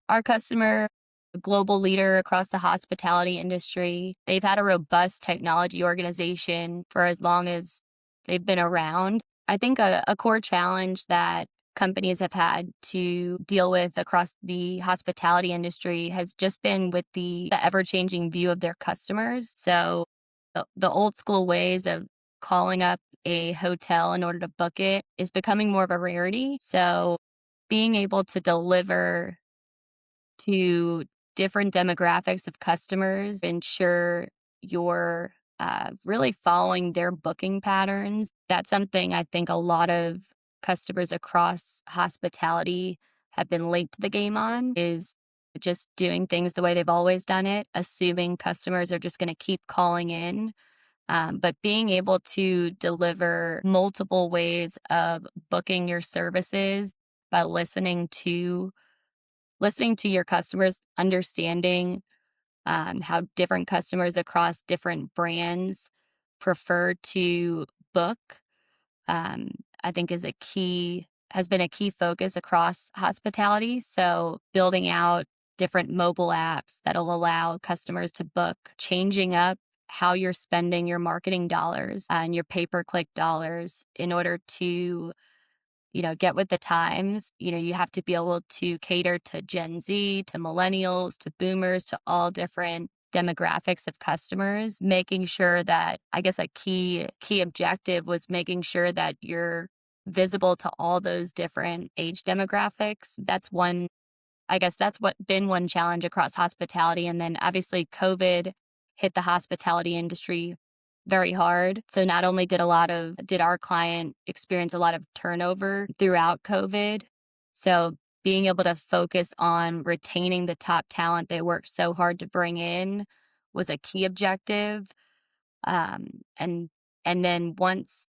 Our customer, a global leader across the hospitality industry, they've had a robust technology organization for as long as they've been around. I think a core challenge that companies have had to deal with across the hospitality industry has just been with the ever-changing view of their customers. So the old school ways of calling up a hotel in order to book it is becoming more of a rarity. So being able to deliver to different demographics of customers, ensure you're really following their booking patterns. That's something I think a lot of customers across hospitality have been late to the game on, is just doing things the way they've always done it, assuming customers are just going to keep calling in. But being able to deliver multiple ways of booking your services by listening to your customers, understanding how different customers across different brands prefer to book, um, I think has been a key focus across hospitality. So building out different mobile apps that'll allow customers to book, changing up how you're spending your marketing dollars and your pay-per-click dollars in order to get with the times. You have to be able to cater to Gen Z, to millennials, to boomers, to all different demographics of customers, making sure that, I guess, a key objective was making sure that you're visible to all those different age demographics. That's what been one challenge across hospitality. And then obviously COVID hit the hospitality industry very hard. So not only did our client experience a lot of turnover throughout COVID, so being able to focus on retaining the top talent they worked so hard to bring in was a key objective. Um, and and then once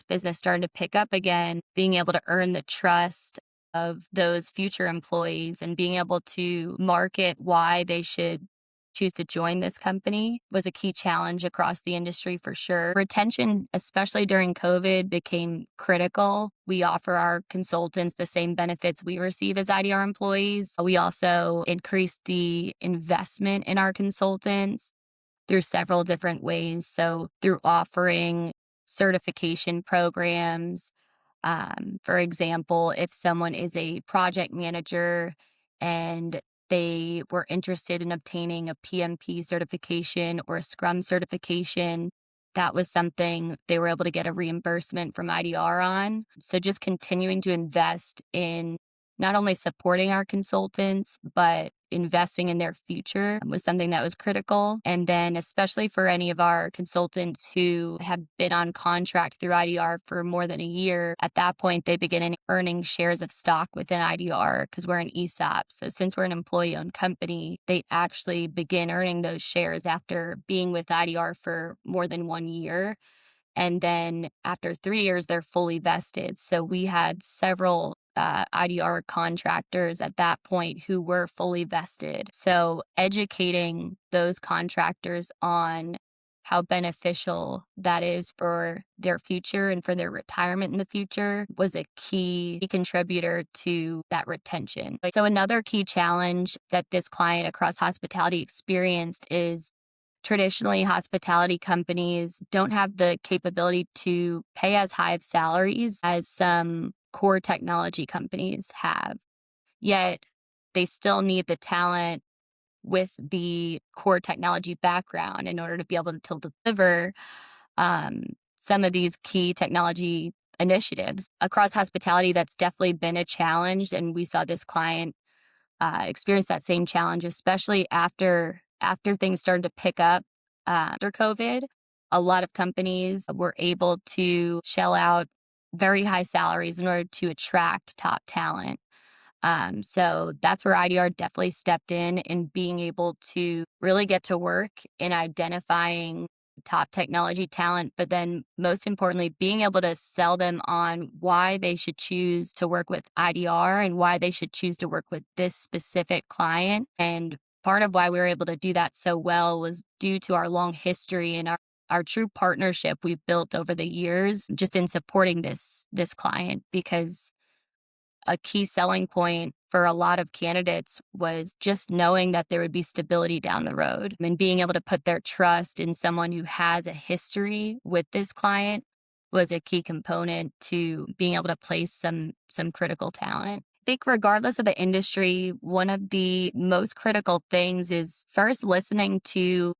business started to pick up again, being able to earn the trust of those future employees and being able to market why they should choose to join this company was a key challenge across the industry for sure. Retention, especially during COVID, became critical. We offer our consultants the same benefits we receive as IDR employees. We also increased the investment in our consultants through several different ways. So through offering certification programs. For example, if someone is a project manager and they were interested in obtaining a PMP certification or a Scrum certification, that was something they were able to get a reimbursement from IDR on. So just continuing to invest in not only supporting our consultants, but investing in their future was something that was critical. And then especially for any of our consultants who have been on contract through IDR for more than a year, at that point, they begin earning shares of stock within IDR because we're an ESOP. So since we're an employee-owned company, they actually begin earning those shares after being with IDR for more than 1 year. And then after 3 years, they're fully vested. So we had several IDR contractors at that point who were fully vested. So educating those contractors on how beneficial that is for their future and for their retirement in the future was a key contributor to that retention. So another key challenge that this client across hospitality experienced is traditionally, hospitality companies don't have the capability to pay as high of salaries as some core technology companies have. Yet, they still need the talent with the core technology background in order to be able to deliver um, some of these key technology initiatives. Across hospitality, that's definitely been a challenge, and we saw this client experienced that same challenge, especially after things started to pick up after COVID. A lot of companies were able to shell out very high salaries in order to attract top talent. So that's where IDR definitely stepped in being able to really get to work in identifying top technology talent, but then most importantly, being able to sell them on why they should choose to work with IDR and why they should choose to work with this specific client. And part of why we were able to do that so well was due to our long history and our true partnership we've built over the years just in supporting this client, because a key selling point for a lot of candidates was just knowing that there would be stability down the road and being able to put their trust in someone who has a history with this client was a key component to being able to place some critical talent. I think regardless of the industry, one of the most critical things is first listening to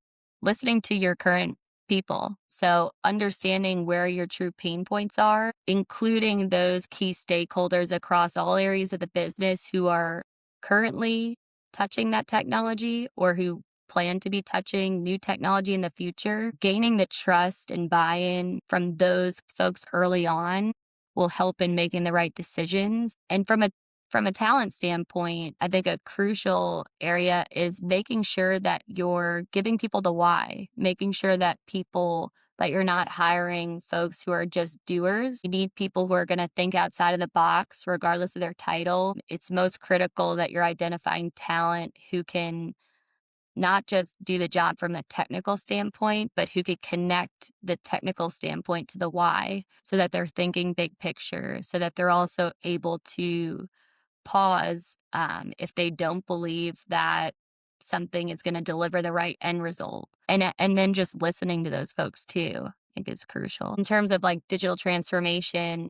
your current people. So understanding where your true pain points are, including those key stakeholders across all areas of the business who are currently touching that technology or who plan to be touching new technology in the future, gaining the trust and buy-in from those folks early on will help in making the right decisions. And from a talent standpoint, I think a crucial area is making sure that you're giving people the why, making sure that you're not hiring folks who are just doers. You need people who are going to think outside of the box, regardless of their title. It's most critical that you're identifying talent who can not just do the job from a technical standpoint, but who could connect the technical standpoint to the why so that they're thinking big picture, so that they're also able to pause if they don't believe that something is going to deliver the right end result. And then just listening to those folks too, I think is crucial. In terms of like digital transformation,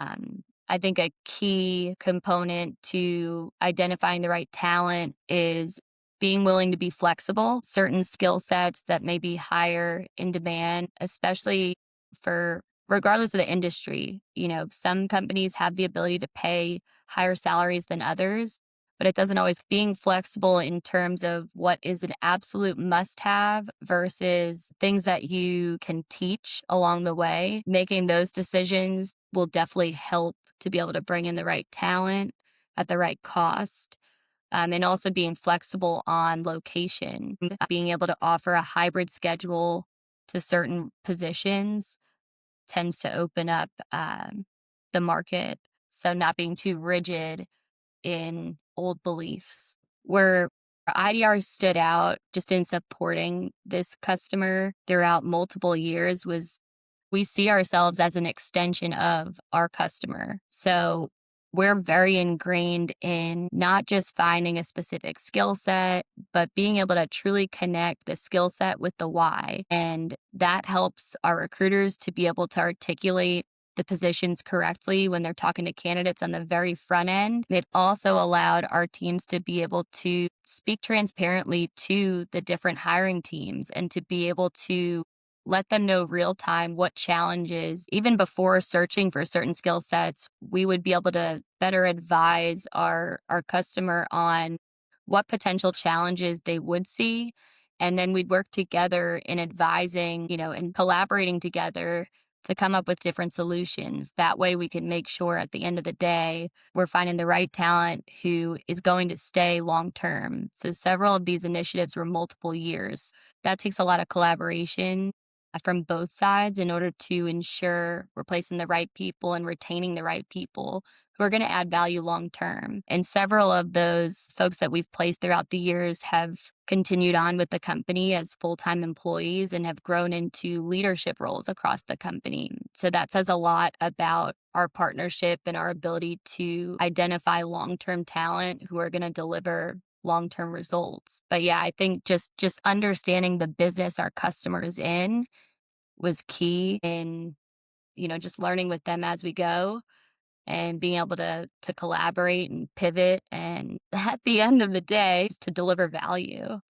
I think a key component to identifying the right talent is being willing to be flexible. Certain skill sets that may be higher in demand, especially for regardless of the industry. Some companies have the ability to pay higher salaries than others, but it doesn't always being flexible in terms of what is an absolute must have versus things that you can teach along the way. Making those decisions will definitely help to be able to bring in the right talent at the right cost. And also being flexible on location, being able to offer a hybrid schedule to certain positions tends to open up the market. So not being too rigid in old beliefs. Where IDR stood out just in supporting this customer throughout multiple years was we see ourselves as an extension of our customer. So we're very ingrained in not just finding a specific skill set, but being able to truly connect the skill set with the why. And that helps our recruiters to be able to articulate the positions correctly when they're talking to candidates on the very front end. It also allowed our teams to be able to speak transparently to the different hiring teams and to be able to let them know real time what challenges, even before searching for certain skill sets, we would be able to better advise our customer on what potential challenges they would see. And then we'd work together in advising, and collaborating together to come up with different solutions. That way we can make sure at the end of the day, we're finding the right talent who is going to stay long term. So several of these initiatives were multiple years. That takes a lot of collaboration from both sides in order to ensure we're placing the right people and retaining the right people who are going to add value long term. And several of those folks that we've placed throughout the years have continued on with the company as full-time employees and have grown into leadership roles across the company. So that says a lot about our partnership and our ability to identify long-term talent who are going to deliver long-term results. But yeah, I think just understanding the business our customers in was key in, just learning with them as we go and being able to collaborate and pivot and at the end of the day to deliver value.